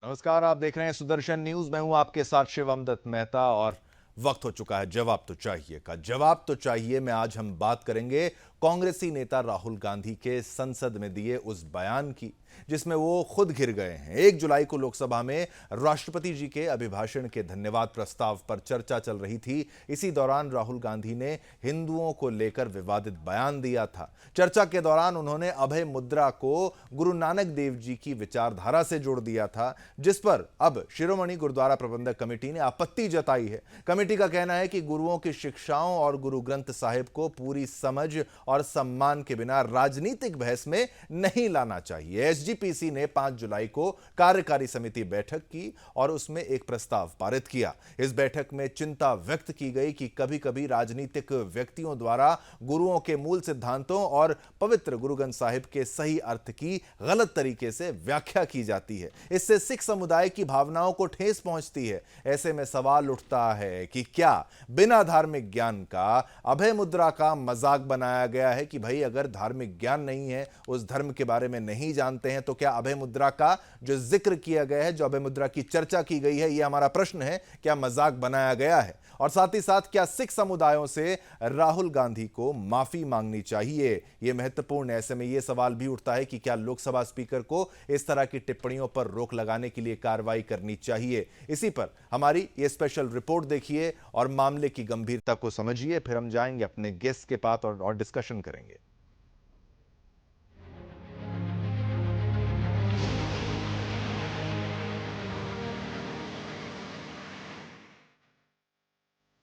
नमस्कार, आप देख रहे हैं सुदर्शन न्यूज। मैं हूं आपके साथ शिवम दत्त मेहता और वक्त हो चुका है जवाब तो चाहिए का। जवाब तो चाहिए में आज हम बात करेंगे कांग्रेसी नेता राहुल गांधी के संसद में दिए उस बयान की जिसमें वो खुद घिर गए हैं। 1 जुलाई को लोकसभा में राष्ट्रपति जी के अभिभाषण के धन्यवाद प्रस्ताव पर चर्चा चल रही थी। इसी दौरान राहुल गांधी ने हिंदुओं को लेकर विवादित बयान दिया था। चर्चा के दौरान उन्होंने अभय मुद्रा को गुरु नानक देव जी की विचारधारा से जोड़ दिया था, जिस पर अब शिरोमणि गुरुद्वारा प्रबंधक कमेटी ने आपत्ति जताई है। कमेटी का कहना है कि गुरुओं की शिक्षाओं और गुरु ग्रंथ साहिब को पूरी समझ और सम्मान के बिना राजनीतिक बहस में नहीं लाना चाहिए। एसजीपीसी ने 5 जुलाई को कार्यकारी समिति बैठक की और उसमें एक प्रस्ताव पारित किया। इस बैठक में चिंता व्यक्त की गई कि कभी-कभी राजनीतिक व्यक्तियों द्वारा गुरुओं के मूल सिद्धांतों और पवित्र गुरु ग्रंथ साहिब के सही अर्थ की गलत तरीके से व्याख्या की जाती है। इससे सिख समुदाय की भावनाओं को ठेस पहुंचती है। ऐसे में सवाल उठता है कि क्या बिना धार्मिक ज्ञान का अभय मुद्रा का मजाक बनाया गया है कि भाई अगर धार्मिक ज्ञान नहीं है, उस धर्म के बारे में नहीं जानते हैं, तो क्या अभय मुद्रा का जो जिक्र किया गया है, जो अभय मुद्रा की चर्चा की गई है, यह हमारा प्रश्न है, क्या मजाक बनाया गया है? और साथ ही साथ क्या सिख समुदायों से राहुल गांधी को माफी मांगनी चाहिए? यह महत्वपूर्ण है। ऐसे में यह सवाल भी उठता है कि क्या लोकसभा स्पीकर को इस तरह की टिप्पणियों पर रोक लगाने के लिए कार्रवाई करनी चाहिए? इसी पर हमारी यह स्पेशल रिपोर्ट देखिए और मामले की गंभीरता को समझिए। फिर हम जाएंगे अपने गेस्ट के पास और डिस्कशन करेंगे।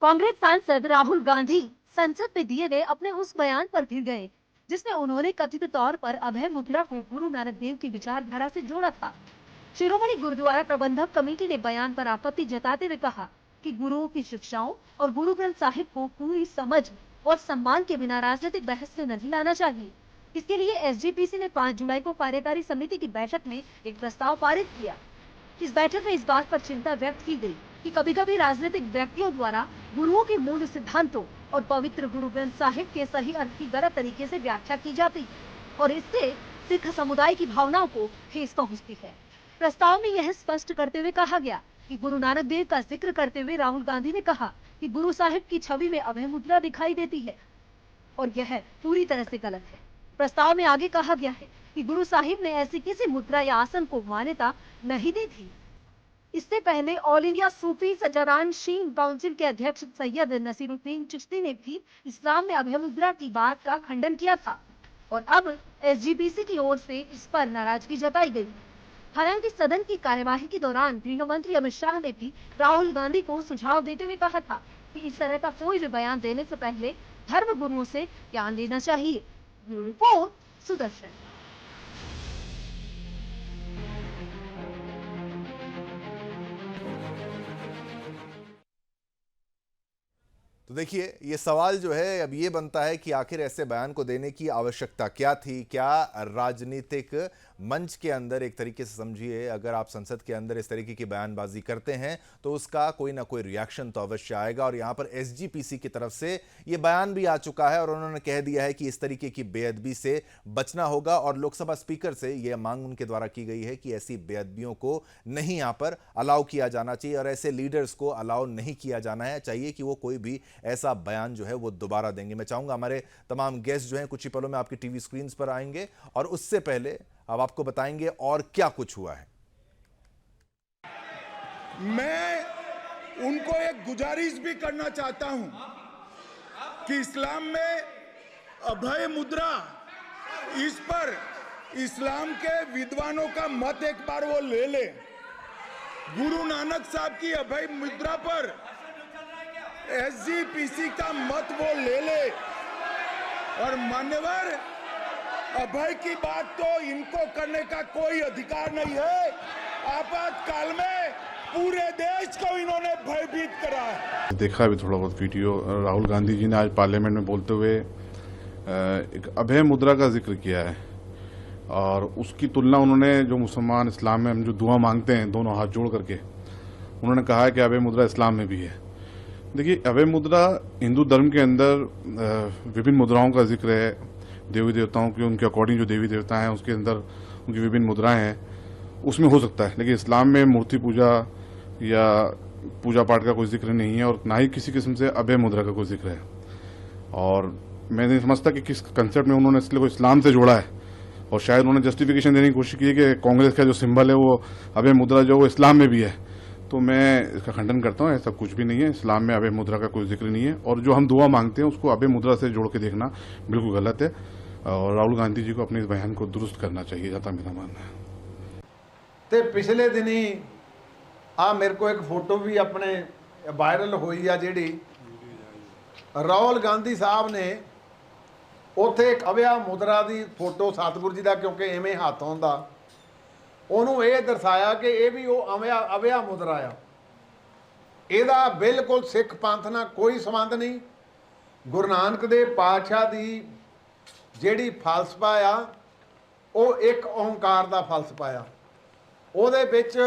कांग्रेस सांसद राहुल गांधी संसद में दिए गए अपने उस बयान पर घिर गए जिसमें उन्होंने कथित तौर पर अभय मुद्रा को गुरु नानक देव की विचारधारा से जोड़ा था। शिरोमणि गुरुद्वारा प्रबंधक कमेटी ने बयान पर आपत्ति जताते हुए कहा कि गुरुओं की शिक्षाओं और गुरु ग्रंथ साहिब को पूरी समझ और सम्मान के बिना राजनीतिक बहस में नहीं लाना चाहिए। इसके लिए एसजीपीसी ने 5 जुलाई को कार्यकारी समिति की बैठक में एक प्रस्ताव पारित किया। इस बैठक में इस बात पर चिंता व्यक्त की गई कि कभी-कभी राजनीतिक व्यक्तियों द्वारा गुरुओं के मूल सिद्धांतों और पवित्र गुरु ग्रंथ साहिब के सही अर्थ की गलत तरीके से व्याख्या की जाती है और इससे सिख समुदाय की भावनाओं को ठेस पहुंचती है। प्रस्ताव में यह स्पष्ट करते हुए कहा गया कि गुरु नानक देव का जिक्र करते हुए राहुल गांधी ने कहा कि गुरु साहिब की छवि में अभय मुद्रा दिखाई देती है और यह पूरी तरह से गलत है। प्रस्ताव में आगे कहा गया है कि गुरु साहिब ने ऐसी किसी मुद्रा या आसन को मान्यता नहीं दी थी। इससे पहले ऑल इंडिया सूफी सजारान शीन काउंसिल के अध्यक्ष सैयद नसीरुद्दीन चिश्ती ने भी इस्लाम में अभय मुद्रा की बात का खंडन किया था और अब एसजीपीसी की ओर से इस पर नाराजगी जताई गई। हालांकि सदन की कार्यवाही के दौरान गृह मंत्री अमित शाह ने भी राहुल गांधी को सुझाव देते हुए कहा था कि इस तरह का कोई भी बयान देने से पहले धर्म गुरुओं से ज्ञान लेना चाहिए। रिपोर्ट सुदर्शन। तो देखिए, ये सवाल जो है अब ये बनता है कि आखिर ऐसे बयान को देने की आवश्यकता क्या थी? क्या राजनीतिक मंच के अंदर, एक तरीके से समझिए, अगर आप संसद के अंदर इस तरीके की बयानबाजी करते हैं तो उसका कोई ना कोई रिएक्शन तो अवश्य आएगा। और यहां पर एसजीपीसी की तरफ से ये बयान भी आ चुका है और उन्होंने कह दिया है कि इस तरीके की बेअदबी से बचना होगा और लोकसभा स्पीकर से यह मांग उनके द्वारा की गई है कि ऐसी बेअदबियों को नहीं यहां पर अलाउ किया जाना चाहिए और ऐसे लीडर्स को अलाउ नहीं किया जाना है चाहिए कि वो कोई भी ऐसा बयान जो है वो दोबारा देंगे। मैं चाहूंगा हमारे तमाम गेस्ट जो हैं कुछ ही पलों में आपकी टीवी स्क्रीन पर आएंगे और उससे पहले अब आपको बताएंगे और क्या कुछ हुआ है। मैं उनको एक गुजारिश भी करना चाहता हूं कि इस्लाम में अभय मुद्रा, इस पर इस्लाम के विद्वानों का मत एक बार वो ले ले। गुरु नानक साहब की अभय मुद्रा पर एसजीपीसी का मत वो ले ले और मान्यवर, अभय की बात तो इनको करने का कोई अधिकार नहीं है। आपातकाल में पूरे देश को इन्होंने भयभीत करा है। देखा भी थोड़ा बहुत वीडियो, राहुल गांधी जी ने आज पार्लियामेंट में बोलते हुए एक अभय मुद्रा का जिक्र किया है और उसकी तुलना उन्होंने, जो मुसलमान इस्लाम में हम जो दुआ मांगते हैं दोनों हाथ जोड़ करके, उन्होंने कहा है कि अभय मुद्रा इस्लाम में भी है। देखिए, अभय मुद्रा हिंदू धर्म के अंदर विभिन्न मुद्राओं का जिक्र है। देवी देवताओं के, उनके अकॉर्डिंग जो देवी देवता हैं उसके अंदर उनकी विभिन्न मुद्राएं हैं उसमें हो सकता है, लेकिन इस्लाम में मूर्ति पूजा या पूजा पाठ का कोई जिक्र नहीं है और ना ही किसी किस्म से अभय मुद्रा का कोई जिक्र है। और मैं नहीं समझता कि किस कंसेप्ट में उन्होंने इसलिए को इस्लाम से जोड़ा है, और शायद उन्होंने जस्टिफिकेशन देने की कोशिश की है कि कांग्रेस का जो सिंबल है वो अभय मुद्रा जो वो इस्लाम में भी है। तो मैं इसका खंडन करता हूँ, ऐसा कुछ भी नहीं है। इस्लाम में अभय मुद्रा का कोई जिक्र नहीं है, और जो हम दुआ मांगते हैं उसको अभय मुद्रा से जोड़ के देखना बिल्कुल गलत है, और राहुल गांधी जी को अपने इस बयान को दुरुस्त करना चाहिए, जाता मेरा मानना है। ਤੇ ਪਿਛਲੇ ਦਿਨੀ ਆ ਮੇਰੇ ਕੋ ਇੱਕ ਫੋਟੋ ਵੀ ਆਪਣੇ ਵਾਇਰਲ ਹੋਈ ਆ ਜਿਹੜੀ ਰਾਹੁਲ ਗਾਂਧੀ ਸਾਹਿਬ ਨੇ ਉੱਥੇ ਇੱਕ ਅਭਿਆ ਮੁਦਰਾ ਦੀ ਫੋਟੋ ਸਤਿਗੁਰੂ ਜੀ ਦਾ, ਕਿਉਂਕਿ ਐਵੇਂ ਹੱਥ ਹੁੰਦਾ, ਉਹਨੂੰ ਇਹ ਦਰਸਾਇਆ ਕਿ ਇਹ ਵੀ ਉਹ ਅਭਿਆ ਮੁਦਰਾ ਆ। ਇਹਦਾ ਬਿਲਕੁਲ ਸਿੱਖ ਪੰਥ ਨਾਲ ਕੋਈ ਸੰਬੰਧ ਨਹੀਂ। ਗੁਰੂ ਨਾਨਕ ਦੇਵ ਪਾਤਸ਼ਾਹ ਦੀ ਜਿਹੜੀ ਫਲਸਫਾ ਆ ਉਹ ਇੱਕ ਓਂਕਾਰ ਦਾ ਫਲਸਫਾ ਆ। ਉਹਦੇ ਵਿੱਚ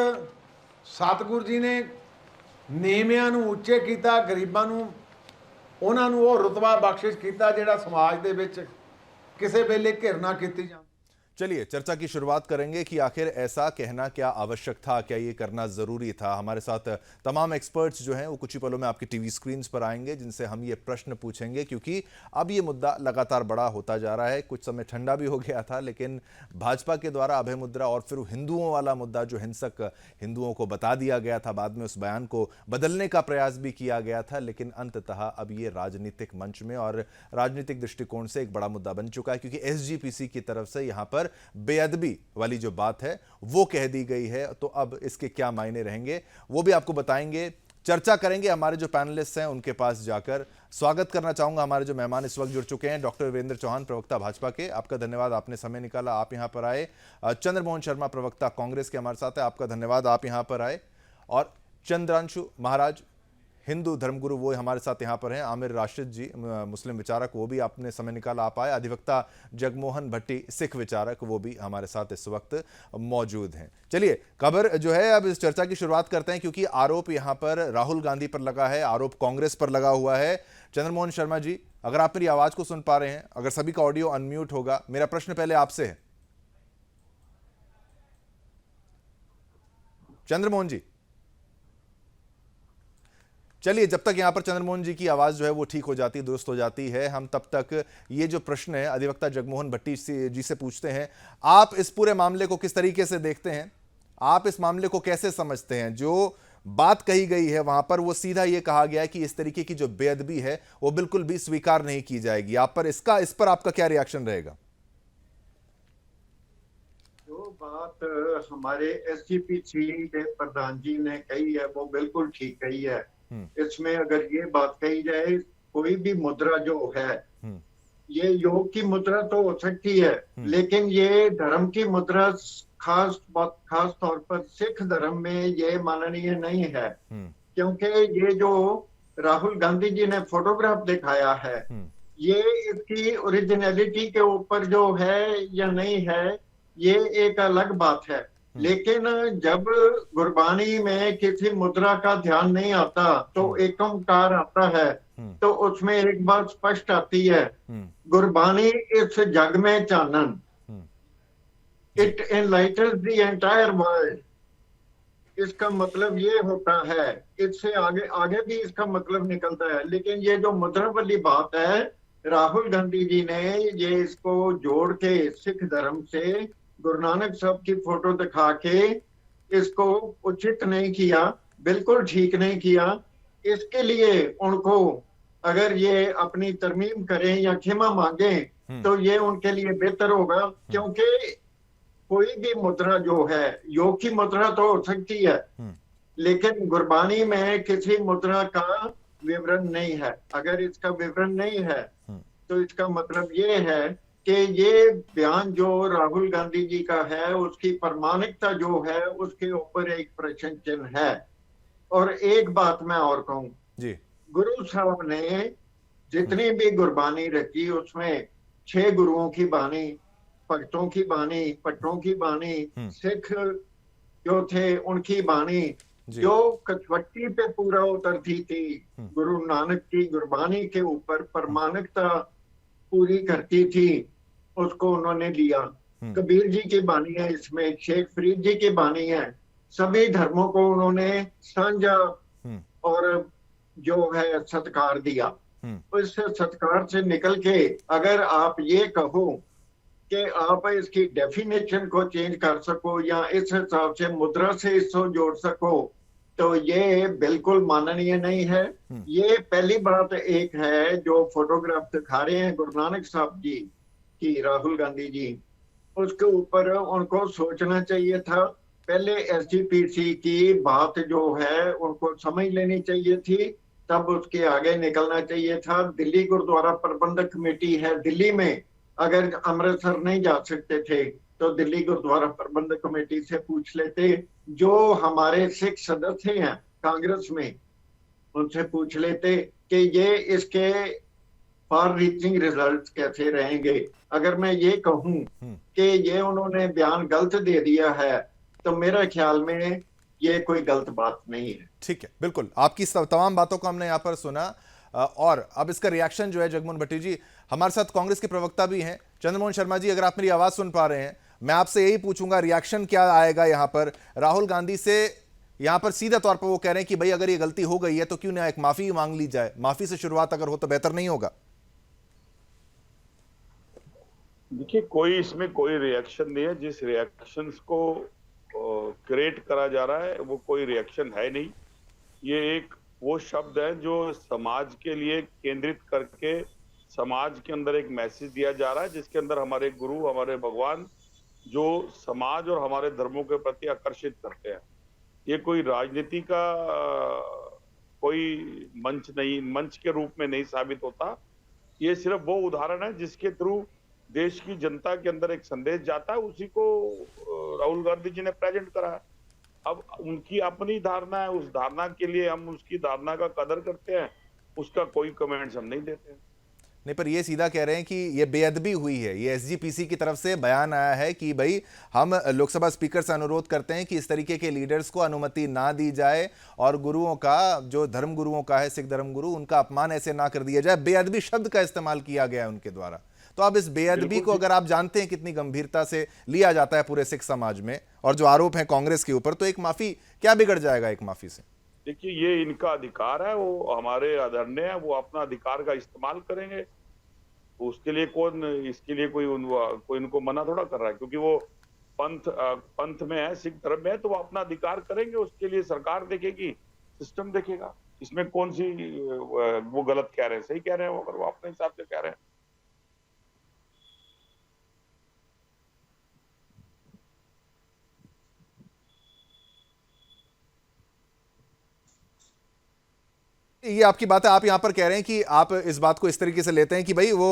ਸਤਿਗੁਰੂ ਜੀ ਨੇ ਨੀਵਿਆਂ ਨੂੰ ਉੱਚੇ ਕੀਤਾ, ਗਰੀਬਾਂ ਨੂੰ ਉਹਨਾਂ ਨੂੰ ਉਹ ਰੁਤਬਾ ਬਖਸ਼ਿਸ਼ ਕੀਤਾ ਜਿਹੜਾ ਸਮਾਜ ਦੇ ਵਿੱਚ ਕਿਸੇ ਵੇਲੇ ਘਿਰਨਾ ਕੀਤੀ ਜਾਂਦੀ। चलिए चर्चा की शुरुआत करेंगे कि आखिर ऐसा कहना क्या आवश्यक था, क्या ये करना जरूरी था। हमारे साथ तमाम एक्सपर्ट्स जो हैं वो कुछ ही पलों में आपकी टीवी स्क्रीन्स पर आएंगे, जिनसे हम ये प्रश्न पूछेंगे, क्योंकि अब ये मुद्दा लगातार बड़ा होता जा रहा है। कुछ समय ठंडा भी हो गया था, लेकिन भाजपा के द्वारा अभय मुद्रा और फिर हिंदुओं वाला मुद्दा जो हिंसक हिंदुओं को बता दिया गया था, बाद में उस बयान को बदलने का प्रयास भी किया गया था, लेकिन अंततः अब ये राजनीतिक मंच में और राजनीतिक दृष्टिकोण से एक बड़ा मुद्दा बन चुका है, क्योंकि एसजीपीसी की तरफ से यहां पर बेअदबी वाली जो बात है वो कह दी गई है। तो अब इसके क्या मायने रहेंगे वो भी आपको बताएंगे, चर्चा करेंगे हमारे जो पैनलिस्ट हैं उनके पास जाकर। स्वागत करना चाहूंगा हमारे जो मेहमान इस वक्त जुड़ चुके हैं। डॉक्टर वीरेंद्र चौहान, प्रवक्ता भाजपा के, आपका धन्यवाद, आपने समय निकाला, आप यहां पर आए। चंद्रमोहन शर्मा, प्रवक्ता कांग्रेस के, हमारे साथ है, आपका धन्यवाद, आप यहां पर आए। और चंद्रांशु महाराज, हिंदू धर्मगुरु, वो हमारे साथ यहाँ पर हैं। आमिर राशिद जी, मुस्लिम विचारक, वो भी आपने समय निकाला, आप आए। अधिवक्ता जगमोहन भट्टी, सिख विचारक, वो भी हमारे साथ इस वक्त मौजूद हैं। चलिए खबर जो है, अब इस चर्चा की शुरुआत करते हैं, क्योंकि आरोप यहाँ पर राहुल गांधी पर लगा है, आरोप कांग्रेस पर लगा हुआ है। चंद्रमोहन शर्मा जी, अगर आप मेरी आवाज को सुन पा रहे हैं, अगर सभी का ऑडियो अनम्यूट होगा, मेरा प्रश्न पहले आपसे है। चंद्रमोहन जी, चलिए जब तक यहां पर चंद्रमोहन जी की आवाज जो है वो ठीक हो जाती है, दुरुस्त हो जाती है, हम तब तक ये जो प्रश्न है अधिवक्ता जगमोहन भट्टी जी से पूछते हैं। आप इस पूरे मामले को किस तरीके से देखते हैं, आप इस मामले को कैसे समझते हैं? जो बात कही गई है वहां पर वो सीधा ये कहा गया है कि इस तरीके की जो बेअदबी है वो बिल्कुल भी स्वीकार नहीं की जाएगी। आप पर इस पर आपका क्या रिएक्शन रहेगा? जो बात हमारे एसजीपीसी के प्रधान जी ने कही है वो बिल्कुल ठीक कही है। इसमें अगर ये बात कही जाए, कोई भी मुद्रा जो है, ये योग की मुद्रा तो हो सकती है, लेकिन ये धर्म की मुद्रा खास तौर पर सिख धर्म में ये माननीय नहीं है, क्योंकि ये जो राहुल गांधी जी ने फोटोग्राफ दिखाया है, ये इसकी ओरिजिनलिटी के ऊपर जो है या नहीं है, ये एक अलग बात है। लेकिन जब गुरबानी में किसी मुद्रा का ध्यान नहीं आता तो एक ओंकार आता है, तो उसमें एक बात स्पष्ट आती है, गुरबानी इस जग में चानन, it enlightens the entire world. इसका मतलब ये होता है, इससे आगे भी इसका मतलब निकलता है। लेकिन ये जो मुद्रा वाली बात है, राहुल गांधी जी ने ये इसको जोड़ के सिख धर्म से गुरु नानक साहब की फोटो दिखा के इसको उचित नहीं किया, बिल्कुल ठीक नहीं किया। इसके लिए उनको अगर ये अपनी तरमीम करें या क्षमा मांगे तो ये उनके लिए बेहतर होगा, क्योंकि कोई भी मुद्रा जो है, योग की मुद्रा तो हो सकती है, लेकिन गुरबानी में किसी मुद्रा का विवरण नहीं है। अगर इसका विवरण नहीं है तो इसका मतलब ये है कि ये बयान जो राहुल गांधी जी का है, उसकी प्रामाणिकता जो है उसके ऊपर एक प्रश्न चिन्ह है। और एक बात मैं और कहूं जी, गुरु साहब ने जितनी भी गुरबानी रखी उसमें 6 गुरुओं की बानी, भक्तों की बानी, पट्टों की बानी, सिख जो थे उनकी बानी, जो कचवट्टी पे पूरा उतरती थी, गुरु नानक की गुरबानी के ऊपर प्रामाणिकता पूरी करती थी, उसको उन्होंने लिया। कबीर जी की बानी है, इसमें शेख फरीद जी की बानी है। सभी धर्मों को उन्होंने साझा और जो है सत्कार दिया। उस सत्कार से निकल के अगर आप ये कहो कि आप इसकी डेफिनेशन को चेंज कर सको या इस हिसाब से मुद्रा से इसको जोड़ सको, तो ये बिल्कुल माननीय नहीं है। ये पहली बात एक है जो फोटोग्राफ दिखा रहे हैं गुरु नानक साहब जी की, राहुल गांधी जी, उसके ऊपर उनको सोचना चाहिए था। पहले एसजीपीसी की बात जो है उनको समझ लेनी चाहिए थी, तब उसके आगे निकलना चाहिए था। दिल्ली गुरुद्वारा प्रबंधक कमेटी है दिल्ली में, अगर अमृतसर नहीं जा सकते थे तो दिल्ली गुरुद्वारा प्रबंधक कमेटी से पूछ लेते। जो हमारे सिख सदस्य हैं कांग्रेस में, उनसे पूछ लेते कि ये इसके फार रीचिंग रिजल्ट्स कैसे रहेंगे। अगर मैं ये कहूं कि ये उन्होंने बयान गलत दे दिया है, तो मेरे ख्याल में ये कोई गलत बात नहीं है। ठीक है, बिल्कुल आपकी तमाम बातों को हमने यहां पर सुना। और अब इसका रिएक्शन जो है, जगमोहन भट्टी जी हमारे साथ कांग्रेस के प्रवक्ता भी हैं, चंद्रमोहन शर्मा जी, अगर आप मेरी आवाज सुन पा रहे हैं, मैं आपसे यही पूछूंगा रिएक्शन क्या आएगा यहां पर राहुल गांधी से। यहां पर सीधा तौर पर वो कह रहे हैं कि भाई अगर ये गलती हो गई है तो क्यों ना एक माफी मांग ली जाए, माफी से शुरुआत अगर हो तो बेहतर नहीं होगा? देखिए, कोई इसमें कोई रिएक्शन नहीं है। जिस रिएक्शन को क्रिएट करा जा रहा है वो कोई रिएक्शन है नहीं। ये एक वो शब्द है जो समाज के लिए केंद्रित करके समाज के अंदर एक मैसेज दिया जा रहा है, जिसके अंदर हमारे गुरु, हमारे भगवान जो समाज और हमारे धर्मों के प्रति आकर्षित करते हैं। ये कोई राजनीति का कोई मंच नहीं, मंच के रूप में नहीं साबित होता। ये सिर्फ वो उदाहरण है जिसके थ्रू देश की जनता के अंदर एक संदेश जाता है, उसी को राहुल गांधी जी ने प्रेजेंट करा है। अब उनकी अपनी धारणा है, उस धारणा के लिए हम उसकी धारणा का कदर करते हैं, उसका कोई कमेंट्स हम नहीं देते हैं। नहीं, पर ये सीधा कह रहे हैं कि ये बेअदबी हुई है। ये एसजीपीसी की तरफ से बयान आया है कि भाई हम लोकसभा स्पीकर से अनुरोध करते हैं कि इस तरीके के लीडर्स को अनुमति ना दी जाए और गुरुओं का, जो धर्म गुरुओं का है, सिख धर्म गुरु, उनका अपमान ऐसे ना कर दिया जाए। बेअदबी शब्द का इस्तेमाल किया गया है उनके द्वारा। तो अब इस बेअदबी को अगर आप जानते हैं कितनी गंभीरता से लिया जाता है पूरे सिख समाज में, और जो आरोप है कांग्रेस के ऊपर, तो एक माफी क्या बिगड़ जाएगा एक माफी से? देखिए, ये इनका अधिकार है, वो हमारे आदरणीय है, वो अपना अधिकार का इस्तेमाल करेंगे। उसके लिए कौन, इसके लिए कोई उनको मना थोड़ा कर रहा है, क्योंकि वो पंथ में है, सिख धर्म में है, तो वो अपना अधिकार करेंगे। उसके लिए सरकार देखेगी, सिस्टम देखेगा। इसमें कौन सी वो गलत कह रहे हैं, सही कह रहे हैं, अगर वो अपने हिसाब से कह रहे हैं। ये आपकी बात है, आप यहां पर कह रहे हैं कि आप इस बात को इस तरीके से लेते हैं कि भाई वो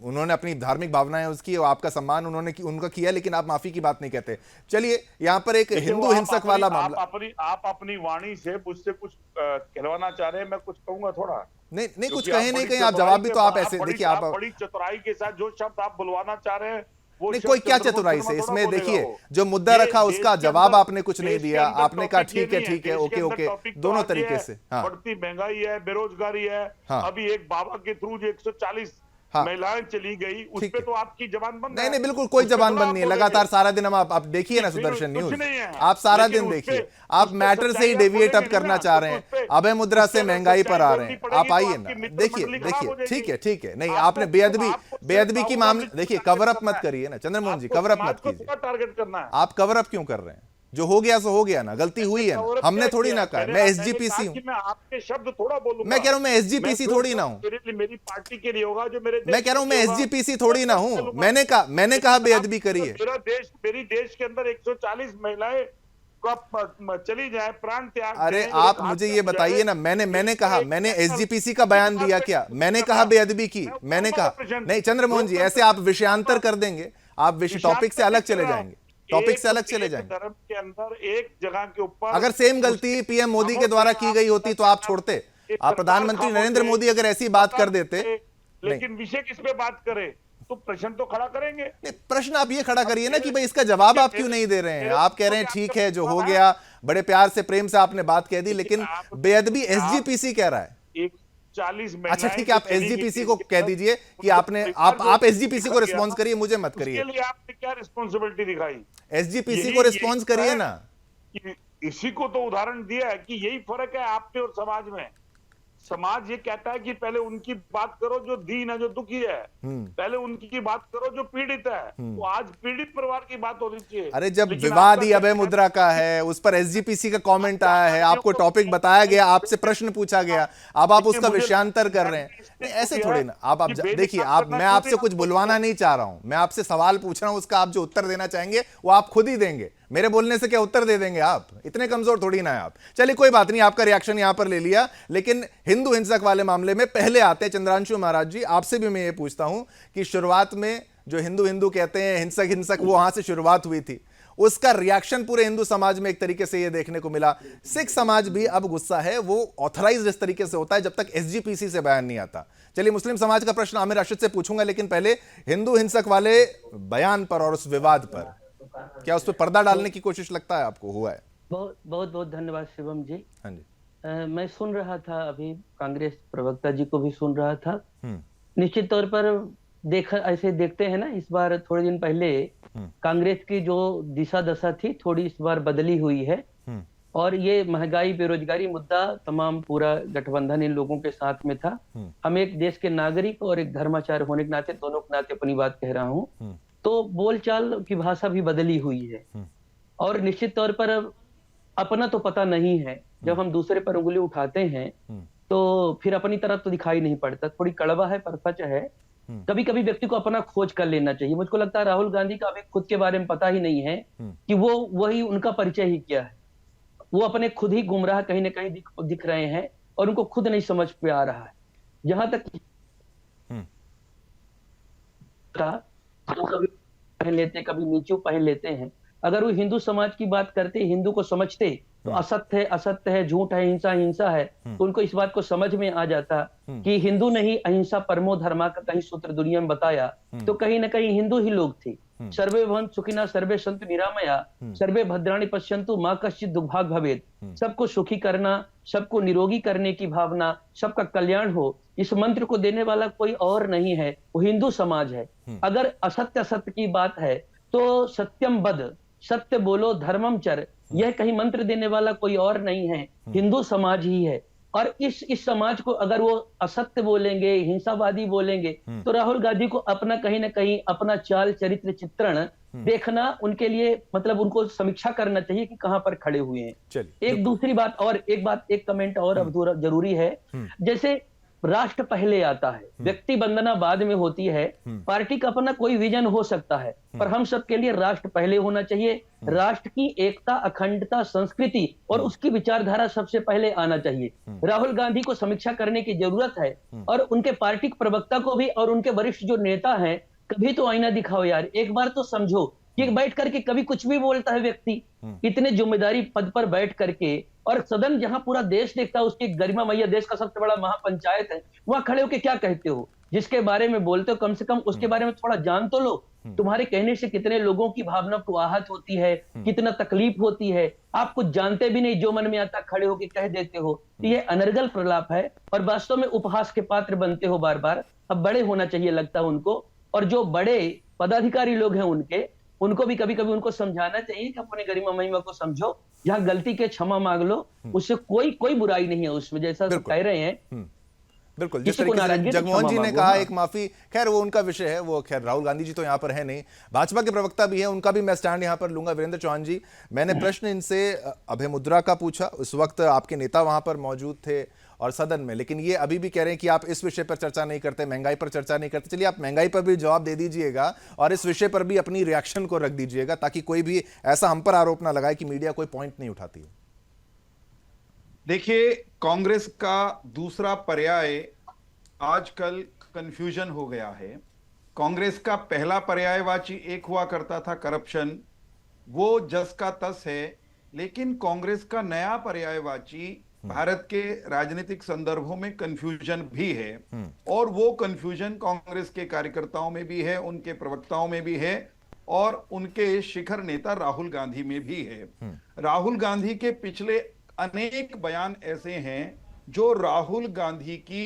उन्होंने अपनी धार्मिक भावनाएं उसकी और आपका सम्मान उन्होंने उनका किया, लेकिन आप माफी की बात नहीं कहते। चलिए, यहां पर एक हिंदू हिंसक वाला मामला। आप अपनी वाणी से मुझसे कुछ कहलवाना चाह रहे हैं, मैं कुछ कहूंगा थोड़ा? नहीं, कुछ कहें नहीं कहीं, आप जवाब भी तो आप ऐसे देखिए, आप बड़ी चतुराई के साथ जो शब्द आप बुलवाना चाह रहे हैं, नहीं, कोई क्या चतुराई से इसमें, देखिए जो मुद्दा रखा उसका जवाब आपने कुछ नहीं दिया। आपने कहा ठीक है, ओके, दोनों तरीके से। हाँ, बढ़ती महंगाई है, बेरोजगारी है। हाँ, अभी एक बाबा के थ्रू जो 140 महिलाएं चली गई, उस पे तो आपकी जबान बंद है। नहीं, बिल्कुल कोई जबान बंद नहीं है। लगातार सारा दिन हम आप देखिए ना सुदर्शन न्यूज, आप सारा दिन देखिए, आप मैटर से ही डेविएट अप करना चाह रहे हैं, अभय मुद्रा से महंगाई पर आ रहे हैं। आप आइए ना, देखिए, ठीक है। नहीं, आपने बेअदबी की मामले, देखिए कवर अप मत करिए ना चंद्रमोहन जी, कवर अप मत कीजिए। टारगेट करना है, आप कवर अप क्यों कर रहे हैं? जो हो गया सो हो गया ना, गलती हुई है ना, हमने थोड़ी ना कहा। मैं एसजीपीसी हूं, मैं आपके शब्द थोड़ा बोलूंगा। मैं कह रहा हूं मैं एसजीपीसी थोड़ी ना हूं। मेरी पार्टी के लिए होगा जो मेरे, मैं कह रहा हूं मैं एसजीपीसी थोड़ी ना हूं। मैंने कहा बेअदबी करी है। मेरी देश के अंदर 140 महिलाएं कब चली जाए, प्राण त्याग। अरे आप मुझे ये बताइए ना, मैंने कहा, मैंने एसजीपीसी का बयान दिया क्या? मैंने कहा बेअदबी की? मैंने कहा नहीं चंद्रमोहन जी, ऐसे आप विषयांतर कर देंगे, आप विषय टॉपिक से अलग चले जाएंगे, टॉपिक से अलग चले जाएंगे। धर्म के अंदर एक जगह के ऊपर अगर सेम गलती पीएम मोदी के द्वारा की गई होती तो आप छोड़ते? आप प्रधानमंत्री नरेंद्र मोदी अगर ऐसी बात कर देते, लेकिन विषय किस पे बात करें, तो प्रश्न तो खड़ा करेंगे। नहीं, प्रश्न आप ये खड़ा करिए ना कि भाई इसका जवाब आप क्यों नहीं दे रहे हैं? आप कह रहे हैं ठीक है जो हो गया, बड़े प्यार से प्रेम से आपने बात कह दी, लेकिन बेअदबी एसजीपीसी कह रहा है। 40 अच्छा ठीक है, आप एसजीपीसी को कह दीजिए कि आपने आप एसजीपीसी को रिस्पॉन्स करिए, मुझे मत करिए। उसके लिए आपने क्या रिस्पॉन्सिबिलिटी दिखाई? एसजीपीसी को रिस्पॉन्स करिए ना। इसी को तो उदाहरण दिया है कि यही फर्क है आपके और समाज में। समाज ये कहता है कि पहले उनकी बात करो जो दीन है, जो दुखी है, पहले उनकी बात करो जो पीड़ित है। तो आज पीड़ित परिवार की बात होनी चाहिए। अरे जब विवाद ही अभय मुद्रा का है, उस पर एसजीपीसी का कमेंट आया है, आपको टॉपिक बताया गया, आपसे प्रश्न पूछा गया, अब आप उसका विषयांतर कर रहे हैं। नहीं, ऐसे थोड़ी ना। आप देखिए, मैं आपसे कुछ बुलवाना नहीं चाह रहा हूं, मैं आपसे सवाल पूछ रहा हूं, उसका आप जो उत्तर देना चाहेंगे वो आप खुद ही देंगे। मेरे बोलने से क्या उत्तर दे देंगे आप? इतने कमजोर थोड़ी ना है आप। चलिए कोई बात नहीं, आपका रिएक्शन यहां पर ले लिया, लेकिन हिंदू हिंसक वाले मामले में पहले आते हैं चंद्रांशु महाराज जी। आपसे भी मैं ये पूछता हूं कि शुरुआत में जो हिंदू हिंदू कहते हैं, हिंसक हिंसक, वो वहां से शुरुआत हुई थी, उसका रिएक्शन पूरे हिंदू समाज में एक तरीके से ये देखने को मिला। सिख समाज भी अब गुस्सा है, वो ऑथराइज्ड इस तरीके से होता है जब तक एसजीपीसी से बयान नहीं आता। चलिए मुस्लिम समाज का प्रश्न आमिर राशिद से पूछूंगा, लेकिन पहले हिंदू हिंसक वाले बयान पर और उस विवाद पर, क्या उस पर पर्दा डालने की कोशिश लगता है आपको हुआ है? बहुत बहुत बहुत धन्यवाद शिवम जी। हाँ जी। मैं सुन रहा था, अभी कांग्रेस प्रवक्ता जी को भी सुन रहा था। निश्चित तौर पर देखा, ऐसे देखते हैं ना, इस बार थोड़े दिन पहले कांग्रेस की जो दिशा दशा थी थोड़ी इस बार बदली हुई है। और ये महंगाई बेरोजगारी मुद्दा तमाम पूरा गठबंधन इन लोगों के साथ में था। हम एक देश के नागरिक और एक धर्माचार्य होने के नाते, दोनों के नाते अपनी बात कह रहा हूँ, तो बोलचाल की भाषा भी बदली हुई है। और निश्चित तौर पर अपना तो पता नहीं है, जब हम दूसरे पर उंगली उठाते हैं तो फिर अपनी तरफ तो दिखाई नहीं पड़ता। थोड़ी कड़वा है पर सच है। कभी कभी व्यक्ति को अपना खोज कर लेना चाहिए। मुझको लगता है राहुल गांधी का अभी खुद के बारे में पता ही नहीं है कि वो वही उनका परिचय ही क्या है। वो अपने खुद ही गुमराह कहीं ना कहीं दिख रहे हैं और उनको खुद नहीं समझ पे आ रहा है। जहां तक तो कभी पहन लेते, कभी नीचे पहन लेते हैं। अगर वो हिंदू समाज की बात करते, हिंदू को समझते, तो असत्य है असत्य है, झूठ है, हिंसा हिंसा है, तो उनको इस बात को समझ में आ जाता कि हिंदू ने ही अहिंसा परमो धर्मा का कहीं सूत्र दुनिया में बताया, तो कहीं ना कहीं हिंदू ही लोग थे। सर्वे भवन्तु सुखिनः सर्वे सन्तु निरामया सर्वे भद्राणि पश्यन्तु मा कश्चित् दुर्भाग् भवेत्। सबको सुखी करना, सबको निरोगी करने की भावना, सबका कल्याण हो, इस मंत्र को देने वाला कोई और नहीं है, वो हिंदू समाज है। अगर असत्य असत्य की बात है तो सत्यम बद, सत्य बोलो धर्मम चर, यह कहीं मंत्र देने वाला कोई और नहीं है, हिंदू समाज ही है। और इस समाज को अगर वो असत्य बोलेंगे, हिंसावादी बोलेंगे, तो राहुल गांधी को अपना कहीं ना कहीं अपना चाल चरित्र चित्रण देखना उनके लिए, मतलब उनको समीक्षा करना चाहिए कि कहां पर खड़े हुए हैं। एक दूसरी बात, और एक कमेंट और अब जरूरी है। जैसे राष्ट्र पहले आता है, व्यक्ति वंदना बाद में होती है। पार्टी का अपना कोई विजन हो सकता है, पर हम सबके लिए राष्ट्र पहले होना चाहिए। राष्ट्र की एकता, अखंडता, संस्कृति और उसकी विचारधारा सबसे पहले आना चाहिए। राहुल गांधी को समीक्षा करने की जरूरत है, और उनके पार्टी प्रवक्ता को भी, और उनके वरिष्ठ जो नेता हैं, कभी तो आईना दिखाओ यार। एक बार तो समझो कि बैठ करके कभी कुछ भी बोलता है व्यक्ति, इतने जिम्मेदारी पद पर बैठ करके, और सदन जहां पूरा देश देखता है, उसकी गरिमा मैया, देश का सबसे बड़ा महापंचायत है, वहां खड़े होकर क्या कहते हो? जिसके बारे में बोलते हो कम से कम उसके बारे में थोड़ा जान तो लो। तुम्हारे कहने से कितने लोगों की भावना को आहत होती है, कितना तकलीफ होती है, आप कुछ जानते भी नहीं, जो मन में आता खड़े होकर कह देते हो। तो ये अनर्गल प्रलाप है और वास्तव में उपहास के पात्र बनते हो बार बार। अब बड़े होना चाहिए लगता है उनको, और जो बड़े पदाधिकारी लोग हैं उनको भी कभी कभी उनको समझाना चाहिए कि अपने गरिमा महिमा को समझो, जहां गलती के क्षमा मांग लो, उससे कोई बुराई नहीं है उसमें, जैसा कह रहे हैं। बिल्कुल, जिस तरीके से जगमोहन जी ने कहा एक माफी, खैर वो उनका विषय है, वो खैर राहुल गांधी जी तो यहाँ पर है नहीं, भाजपा के प्रवक्ता भी है, उनका भी मैं स्टैंड यहाँ पर लूंगा। वीरेंद्र चौहान जी, मैंने प्रश्न इनसे अभय मुद्रा का पूछा, उस वक्त आपके नेता वहां पर मौजूद थे और सदन में, लेकिन ये अभी भी कह रहे हैं कि आप इस विषय पर चर्चा नहीं करते, महंगाई पर चर्चा नहीं करते। चलिए आप महंगाई पर भी जवाब दे दीजिएगा और इस विषय पर भी अपनी रिएक्शन को रख दीजिएगा, ताकि कोई भी ऐसा हम पर आरोप ना लगाए कि मीडिया कोई पॉइंट नहीं उठाती है। देखिए, कांग्रेस का दूसरा पर्याय आजकल कंफ्यूजन हो गया है। कांग्रेस का पहला पर्यायवाची एक हुआ करता था करप्शन, वो जस का तस है, लेकिन कांग्रेस का नया पर्यायवाची भारत के राजनीतिक संदर्भों में कंफ्यूजन भी है, और वो कंफ्यूजन कांग्रेस के कार्यकर्ताओं में भी है, उनके प्रवक्ताओं में भी है, और उनके शिखर नेता राहुल गांधी में भी है। राहुल गांधी के पिछले अनेक बयान ऐसे हैं जो राहुल गांधी की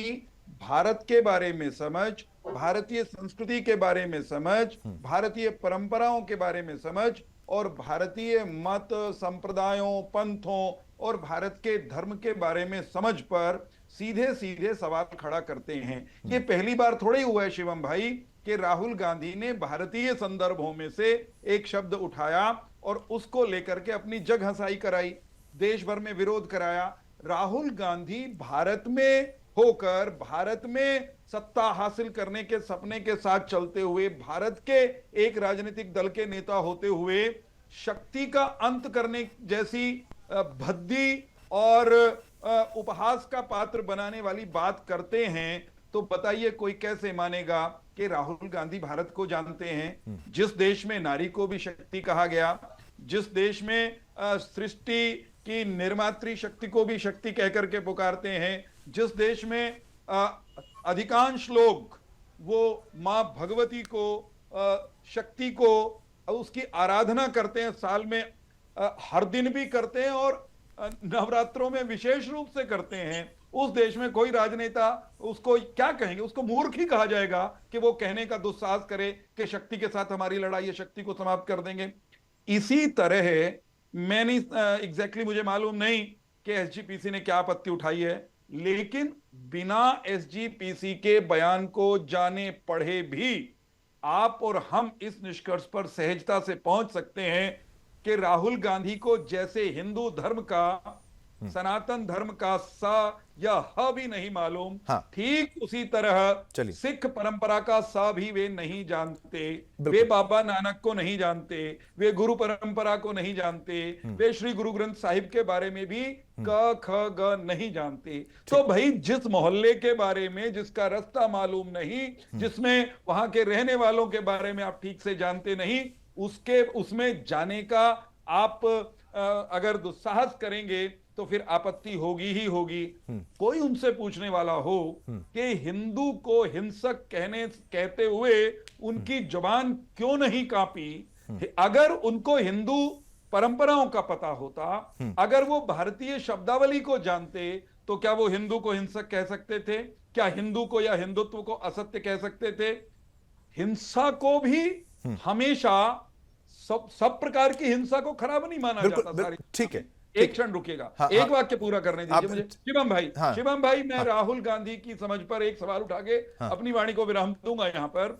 भारत के बारे में समझ, भारतीय संस्कृति के बारे में समझ, भारतीय परंपराओं के बारे में समझ और भारतीय मत, संप्रदायों, पंथों और भारत के धर्म के बारे में समझ पर सीधे सीधे सवाल खड़ा करते हैं। ये पहली बार थोड़ी हुआ है शिवम भाई कि राहुल गांधी ने भारतीय संदर्भों में से एक शब्द उठाया और उसको लेकर के अपनी जग हंसाई कराई, देश भर में विरोध कराया। राहुल गांधी भारत में होकर भारत में सत्ता हासिल करने के सपने के साथ चलते हुए, भारत के एक राजनीतिक दल के नेता होते हुए शक्ति का अंत करने जैसी भद्दी और उपहास का पात्र बनाने वाली बात करते हैं, तो बताइए कोई कैसे मानेगा कि राहुल गांधी भारत को जानते हैं, जिस देश में नारी को भी शक्ति कहा गया, जिस देश में सृष्टि की निर्मात्री शक्ति को भी शक्ति कहकर के पुकारते हैं, जिस देश में अधिकांश लोग वो मां भगवती को, शक्ति को, उसकी आराधना करते हैं, साल में हर दिन भी करते हैं और नवरात्रों में विशेष रूप से करते हैं, उस देश में कोई राजनेता उसको क्या कहेंगे, उसको मूर्ख ही कहा जाएगा कि वो कहने का दुस्साहस करे कि शक्ति के साथ हमारी लड़ाई है, शक्ति को समाप्त कर देंगे। इसी तरह मैंने एग्जैक्टली मुझे मालूम नहीं कि एसजीपीसी ने क्या आपत्ति उठाई है, लेकिन बिना एसजीपीसी के बयान को जाने पढ़े भी आप और हम इस निष्कर्ष पर सहजता से पहुंच सकते हैं कि राहुल गांधी को जैसे हिंदू धर्म का, सनातन धर्म का सा या ह भी नहीं मालूम, हाँ। ठीक उसी तरह सिख परंपरा का सा भी वे नहीं जानते, वे बाबा नानक को नहीं जानते, वे गुरु परंपरा को नहीं जानते, वे श्री गुरु ग्रंथ साहिब के बारे में भी क ख ग नहीं जानते। तो भाई जिस मोहल्ले के बारे में जिसका रास्ता मालूम नहीं, जिसमें वहां के रहने वालों के बारे में आप ठीक से जानते नहीं, उसमें जाने का आप अगर दुस्साहस करेंगे तो फिर आपत्ति होगी ही होगी। कोई उनसे पूछने वाला हो कि हिंदू को हिंसक कहते हुए उनकी जुबान क्यों नहीं कांपी, अगर उनको हिंदू परंपराओं का पता होता, अगर वो भारतीय शब्दावली को जानते, तो क्या वो हिंदू को हिंसक कह सकते थे? क्या हिंदू को या हिंदुत्व को असत्य कह सकते थे? हिंसा को भी हमेशा सब प्रकार की हिंसा को खराब नहीं माना जाता। ठीक है, एक क्षण रुकिएगा, एक वाक्य पूरा करने दीजिए मुझे। शिवम भाई, मैं राहुल गांधी की समझ पर एक सवाल उठा के अपनी वाणी को विराम दूंगा। यहाँ पर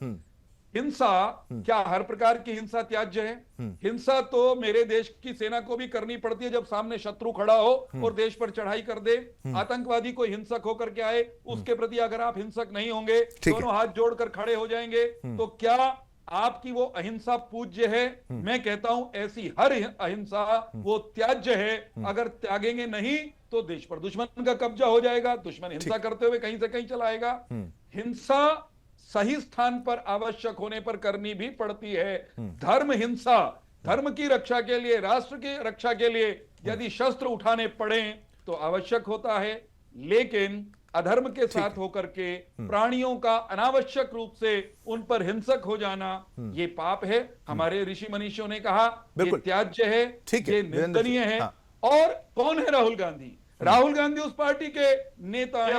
हिंसा, क्या हर प्रकार की हिंसा त्याज्य है? हिंसा तो मेरे देश की सेना को भी करनी पड़ती है जब सामने शत्रु खड़ा हो और देश पर चढ़ाई कर दे। आतंकवादी कोई हिंसक होकर के आए, उसके प्रति अगर आप हिंसक नहीं होंगे, दोनों हाथ जोड़कर खड़े हो जाएंगे, तो क्या आपकी वो अहिंसा पूज्य है? मैं कहता हूं ऐसी हर अहिंसा वो त्याज्य है। अगर त्यागेंगे नहीं तो देश पर दुश्मन का कब्जा हो जाएगा, दुश्मन हिंसा करते हुए कहीं से कहीं चलाएगा। हिंसा सही स्थान पर आवश्यक होने पर करनी भी पड़ती है। धर्म हिंसा, धर्म की रक्षा के लिए, राष्ट्र की रक्षा के लिए यदि शस्त्र उठाने पड़े तो आवश्यक होता है, लेकिन अधर्म के साथ होकर के प्राणियों का अनावश्यक रूप से उन पर हिंसक हो जाना ये पाप है। हमारे ऋषि मनीषियों ने कहा ये त्याज्य है, ये निंदनीय है। और कौन है राहुल गांधी? राहुल गांधी उस पार्टी के नेता हैं।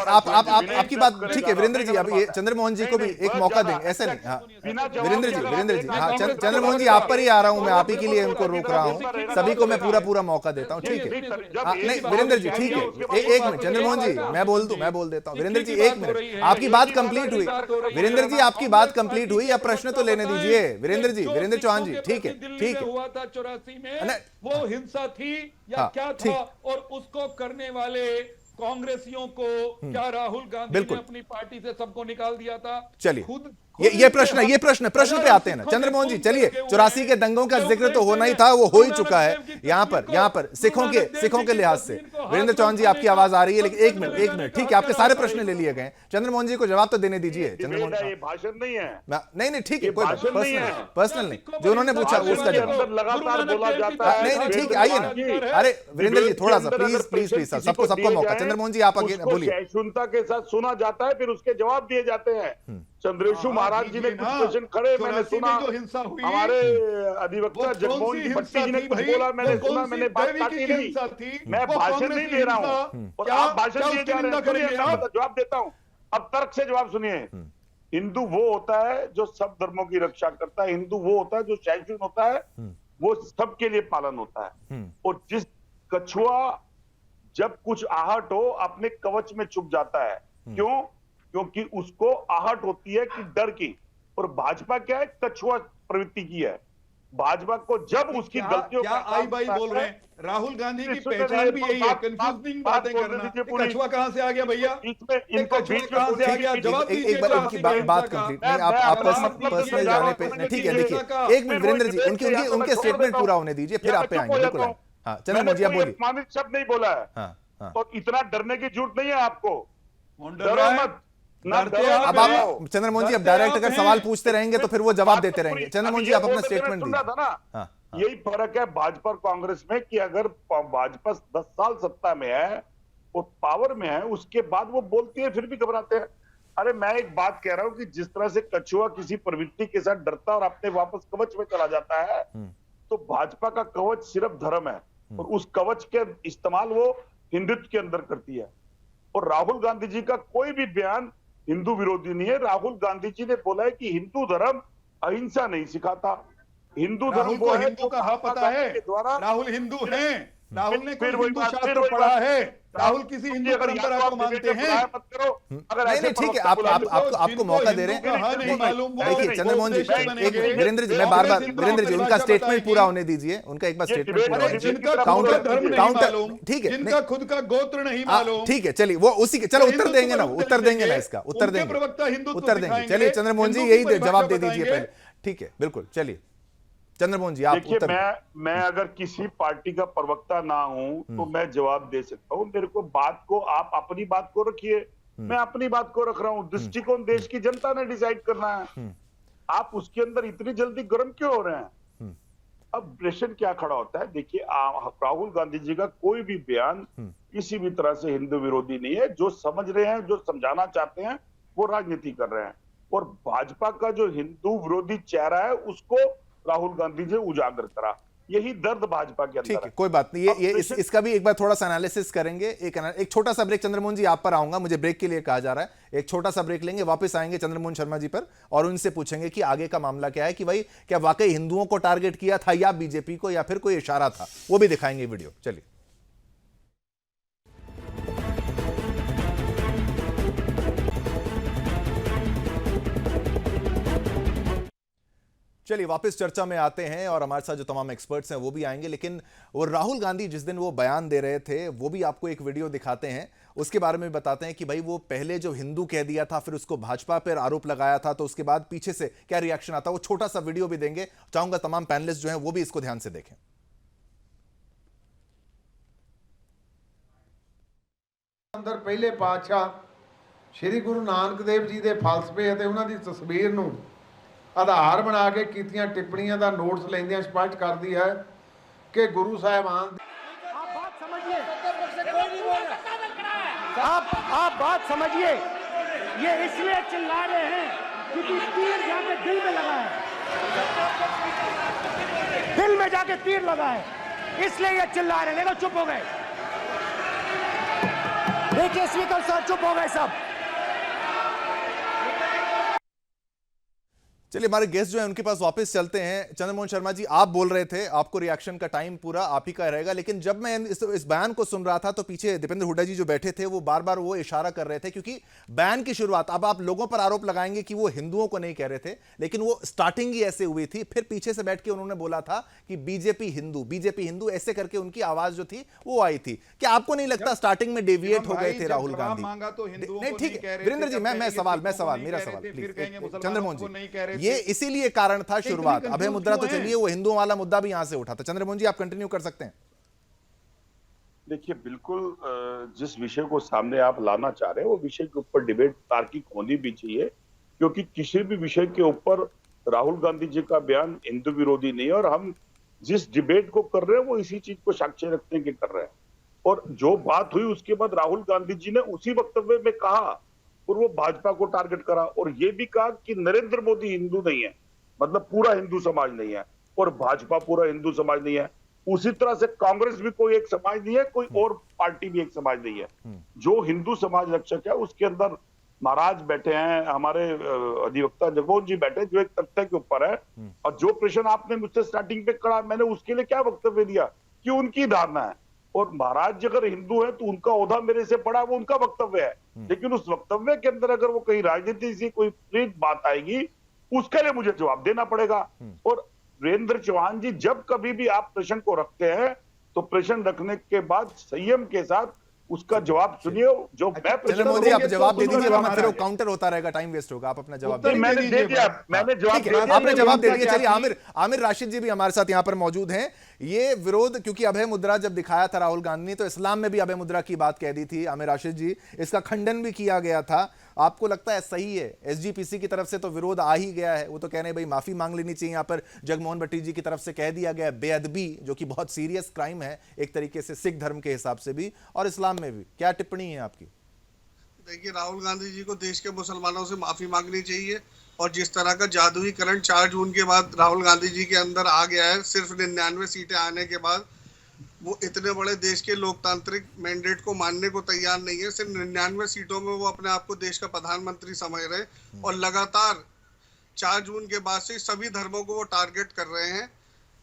आपकी बात ठीक है वीरेंद्र जी, अभी चंद्रमोहन जी को भी एक मौका दें, ऐसे नहीं। हाँ वीरेंद्र जी, हाँ चंद्रमोहन जी आप पर ही आ रहा हूं मैं, आप ही के लिए उनको रोक रहा हूं, सभी को मैं पूरा मौका देता हूं। ठीक है, नहीं वीरेंद्र जी ठीक है, एक मिनट चंद्रमोहन जी, मैं बोल देता हूँ। वीरेंद्र जी एक मिनट, आपकी बात कंप्लीट हुई। वीरेंद्र जी आपकी बात कंप्लीट हुई, अब प्रश्न तो लेने दीजिए। वीरेंद्र चौहान जी ठीक है, हुआ था 84 में, वो हिंसा थी या क्या था? और उसको करने वाले कांग्रेसियों को क्या राहुल गांधी ने अपनी पार्टी से सबको निकाल दिया था? चलिए खुद ये प्रश्न पे आते हैं ना चंद्रमोहन जी। चलिए 84 के दंगों का जिक्र तो होना ही था, वो हो ही चुका है यहाँ पर सिखों के लिहाज से। वीरेंद्र चौहान जी आपकी आवाज आ रही है, लेकिन एक मिनट ठीक है, आपके सारे प्रश्न ले लिए गए। चंद्रमोहन जी को जवाब तो देने दीजिए। चंद्रमोहन ये भाषण नहीं है, नहीं ठीक है, कोई पर्सनल नहीं, जो उन्होंने पूछा उसका जवाब लगातार बोला जाता है। नहीं ठीक है, आइए ना। अरे वीरेंद्र जी थोड़ा सा प्लीज सबको मौका। चंद्रमोहन जी आप आगे बोलिए। सहिष्णुता के साथ सुना जाता है, फिर उसके जवाब दिए जाते हैं। चंद्रेशु हाँ, महाराज जी ने कीजिए कुछ ना। क्वेश्चन खड़े, मैंने 84 में सुना। जो हिंसा हुई, हमारे वो अधिवक्ता कौन जगमोहन सी भट्टी हिंसा जी ने थी कुछ भाई? बोला, मैंने वो सुना, कौन सी मैंने बात दैविकी काटी की नहीं। हिंसा थी? मैं वो भाषण कांग्रेस नहीं की दे रहा हिंसा? हूँ और क्या आप भाषण क्या दिए उसकी जा रहे निंदा हैं। सुनिए, करेंगे मैं आप? जवाब देता हूँ, अब तर्क से जवाब सुनिए। हिंदू वो होता है जो सब धर्मों की रक्षा करता है, हिंदू वो होता है जो सहिष्णु होता है, वो सबके लिए पालन होता है। और जिस कछुआ जब कुछ आहट हो अपने कवच में छुप जाता है, क्यों? क्योंकि उसको आहट होती है कि डर की। और भाजपा क्या है? कछुआ प्रवृत्ति की है। भाजपा को जब उसकी गलतियों क्या आई बाई बोल रहे हैं? राहुल गांधी की पहचान भी यही है, कंफ्यूजिंग बातें करना। कछुआ कहां से आ गया भैया? इनको कछुआ बीच में कहां से आ गया? जवाब एक दीजिए। बार इनकी बात कंप्लीट नहीं, आप पर्सनल जाने पे नहीं, ठीक है। देखिए एक मिनट वीरेंद्र जी, उनके स्टेटमेंट पूरा होने दीजिए, फिर आप पे आएंगे। बिल्कुल आएंगे। हाँ चंद्रमोहन जी आप बोलिए। अपमानित शब्द नहीं बोला है। हाँ और इतना डरने की जरूरत नहीं है आपको। डरो मत ना डरते डरो, आप अब ना आप डरो। चंद्रमोहन जी अब डरते डायरेक्ट आप अगर हैं। सवाल पूछते रहेंगे तो फिर वो जवाब देते रहेंगे। चंद्रमोहन जी आप अपना बोलते थे, स्टेटमेंट मैं सुन रहा दीजिए। था ना। हाँ हाँ यही फर्क है भाजपा और कांग्रेस में कि अगर भाजपा 10 साल सत्ता में है और पावर में है, उसके बाद वो बोलती है फिर भी घबराते हैं। अरे मैं एक बात कह रहा हूं कि जिस तरह से कछुआ किसी प्रवृत्ति के साथ डरता और अपने वापस कवच में चला जाता है, तो भाजपा का कवच सिर्फ धर्म है और उस कवच के इस्तेमाल वो हिंदुत्व के अंदर करती है। और राहुल गांधी जी का कोई भी बयान हिंदू विरोधी नहीं है। राहुल गांधी जी ने बोला है कि हिंदू धर्म अहिंसा नहीं सिखाता। हिंदू धर्म राहुल वो को है हिंदू जो का हाँ पता है। के द्वारा राहुल हिंदू हैं। राहुल ने कोई फिर वही हिंदू बात- शास्त्र फिर वही पढ़ा बात- है। राहुल किसी हिंदू अगर परंपरा या तो को आप मानते डिबेट में हैं। बुलाया मत करो। अगर नहीं ऐसे नहीं ठीक है, प्रवक्ता बुला लो, आपको मौका दे रहे हैं। देखिए चंद्रमोहन जी एक वीरेंद्र जी, मैं बार बार वीरेंद्र जी उनका स्टेटमेंट पूरा होने दीजिए, उनका एक बार ये स्टेटमेंट डिबेट पूरा में होने दीजिए। जिनका काउंटर- खुद का धर्म नहीं काउंटर- मालूम, ठीक है, जिनका खुद का गोत्र नहीं मालूम, ठीक है चलिए वो उसी के चलो उत्तर हिंदुत्व देंगे ना, पर उत्तर देंगे ना, देंगे, इसका उत्तर उनके देंगे, प्रवक्ता हिंदुत्व उत्तर देंगे। दिखाएंगे, चलिए चंद्रमोहन जी हिंदू की यही जवाब दे परिभाषा दीजिए बताएंगे। पहले। ठीक है बिल्कुल, चलिए चंद्रमोहन जी आप देखिए उत्तर मैं अगर किसी पार्टी का प्रवक्ता ना हूं तो मैं जवाब दे सकता हूं। मेरे को बात को आप अपनी बात को रखिए, मैं अपनी बात को रख रहा हूं। दृष्टिकोण देश की जनता ने डिसाइड करना है। आप उसके अंदर इतनी जल्दी गर्म क्यों हो रहे हैं? अब प्रश्न क्या खड़ा होता है? देखिए राहुल गांधी जी का कोई भी बयान किसी भी तरह से हिंदू विरोधी नहीं है। जो समझ रहे हैं, जो समझाना चाहते हैं, वो राजनीति कर रहे हैं। और भाजपा का जो हिंदू विरोधी चेहरा है उसको राहुल गांधी जी उजागर करा। यही दर्द भाजपा के अंदर ठीक है, कोई बात नहीं। ये इसका भी एक बार थोड़ा सा एनालिसिस करेंगे। एक छोटा सा ब्रेक। चंद्रमोहन जी आप पर आऊंगा, मुझे ब्रेक के लिए कहा जा रहा है। एक छोटा सा ब्रेक लेंगे, वापस आएंगे चंद्रमोहन शर्मा जी पर और उनसे पूछेंगे कि आगे का मामला क्या है, कि भाई क्या वाकई हिंदुओं को टारगेट किया था या बीजेपी को, या फिर कोई इशारा था, वो भी दिखाएंगे वीडियो। चलिए चलिए वापस चर्चा में आते हैं और हमारे साथ जो तमाम एक्सपर्ट्स हैं वो भी आएंगे। लेकिन वो राहुल गांधी जिस दिन वो बयान दे रहे थे वो भी आपको एक वीडियो दिखाते हैं, उसके बारे में बताते हैं कि भाई वो पहले जो हिंदू कह दिया था, फिर उसको भाजपा पर आरोप लगाया था, तो उसके बाद पीछे से क्या रिएक्शन आता है। वो छोटा सा वीडियो भी देंगे, चाहूंगा तमाम पैनलिस्ट जो हैं वो भी इसको ध्यान से देखें। ਅੰਦਰ ਪਹਿਲੇ ਪਾਤਸ਼ਾਹ ਸ੍ਰੀ ਗੁਰੂ ਨਾਨਕ ਦੇਵ ਜੀ ਦੇ ਫਲਸਫੇ ਅਤੇ ਉਹਨਾਂ ਦੀ ਤਸਵੀਰ ਨੂੰ ਆਧਾਰ ਬਣਾ ਕੇ ਕੀਤੀਆਂ ਟਿੱਪਣੀਆਂ ਦਾ ਨੋਟਸ ਲੈਂਦਿਆਂ ਸਪਸ਼ਟ ਕਰਦੀ ਹੈ ਕਿ ਗੁਰੂ ਸਾਹਿਬਾਨ आप बात समझिए। ये इसलिए चिल्ला रहे हैं क्योंकि तीर जाके दिल में लगा है, दिल में जाके तीर लगा है, इसलिए ये चिल्ला रहे हैं। देखो चुप हो गए, देखिए स्पीकर साहब चुप हो गए सब। चलिए हमारे गेस्ट जो है उनके पास वापस चलते हैं। चंद्रमोहन शर्मा जी आप बोल रहे थे, आपको रिएक्शन का टाइम पूरा आप ही का रहेगा, लेकिन जब मैं इस बयान को सुन रहा था तो पीछे दीपेंद्र हुड्डा जी जो बैठे थे वो बार बार वो इशारा कर रहे थे, क्योंकि बयान की शुरुआत, अब आप लोगों पर आरोप लगाएंगे कि वो हिंदुओं को नहीं कह रहे थे, लेकिन वो स्टार्टिंग ही ऐसे हुई थी। फिर पीछे से बैठ के उन्होंने बोला था कि बीजेपी हिंदू, ऐसे करके उनकी आवाज जो थी वो आई थी। क्या आपको नहीं लगता स्टार्टिंग में डेविएट हो गए थे राहुल गांधी? नहीं ठीक है वीरेंद्र जी, मैं सवाल मेरा सवाल प्लीज चंद्रमोहन जी, ये इसीलिए कारण था शुरुआत। अभय मुद्रा तो चलिए वो हिंदुओं वाला मुद्दा भी यहां से उठा था। चंद्रमोहन जी आप कंटिन्यू कर सकते हैं। देखिए बिल्कुल जिस विषय को सामने आप लाना चाह रहे हैं वो विषय के ऊपर डिबेट तार्किक होनी भी चाहिए, क्योंकि किसी भी विषय के ऊपर राहुल गांधी जी का बयान हिंदू विरोधी नहीं है। और हम जिस डिबेट को कर रहे हैं वो इसी चीज को साक्ष्य रखने के कर रहे हैं। और जो बात हुई उसके बाद राहुल गांधी जी ने उसी वक्तव्य में कहा और वो भाजपा को टारगेट करा, और ये भी कहा कि नरेंद्र मोदी हिंदू नहीं है, मतलब पूरा हिंदू समाज नहीं है, और भाजपा पूरा हिंदू समाज नहीं है। उसी तरह से कांग्रेस भी कोई एक समाज नहीं है, कोई और पार्टी भी एक समाज नहीं है। जो हिंदू समाज रक्षक है उसके अंदर महाराज बैठे हैं, हमारे अधिवक्ता जगमोहन जी बैठे, जो एक तथ्य के ऊपर है। और जो प्रश्न आपने मुझसे स्टार्टिंग पे करा, मैंने उसके लिए क्या वक्तव्य दिया कि उनकी धारणा है, और महाराज अगर हिंदू है तो उनका ओहदा मेरे से बड़ा, वो उनका वक्तव्य है। लेकिन उस वक्तव्य के अंदर अगर वो कहीं राजनीति से कोई प्रेरित बात आएगी, उसके लिए मुझे जवाब देना पड़ेगा। और वीरेंद्र चौहान जी, जब कभी भी आप प्रश्न को रखते हैं तो प्रश्न रखने के बाद संयम के साथ उसका जवाब सुनिए। जो मैं चंद्रमोहन जी, आप जवाब दे दीजिए, वरना फिर वो काउंटर होता रहेगा, टाइम वेस्ट होगा। आप अपना जवाब दे दीजिए। मैंने दे दिया, मैंने जवाब दे दिया। आपने जवाब दे दिया। चलिए, आमिर राशिद जी भी हमारे साथ यहाँ पर मौजूद हैं। ये विरोध, क्योंकि अभय मुद्रा जब दिखाया था राहुल गांधी ने, तो इस्लाम में भी अभय मुद्रा की बात कह दी थी आमिर राशिद जी, इसका खंडन भी किया गया था। आपको लगता है सही है? एसजीपीसी की तरफ से तो विरोध आ ही गया है, वो तो कह रहे हैं भाई माफी मांग लेनी चाहिए। यहाँ पर जगमोहन भट्टी जी की तरफ से कह दिया गया बेअदबी, जो कि बहुत सीरियस क्राइम है एक तरीके से सिख धर्म के हिसाब से भी और इस्लाम में भी। क्या टिप्पणी है आपकी? देखिए, राहुल गांधी जी को देश के मुसलमानों से माफी मांगनी चाहिए। और जिस तरह का जादुईकरण 4 जून के बाद राहुल गांधी जी के अंदर आ गया है, सिर्फ 99 सीटें आने के बाद, वो इतने बड़े देश के लोकतांत्रिक मैंडेट को मानने को तैयार नहीं है। सिर्फ 99 सीटों में वो अपने आप को देश का प्रधानमंत्री समझ रहे हैं, और लगातार 4 जून के बाद से सभी धर्मों को वो टारगेट कर रहे हैं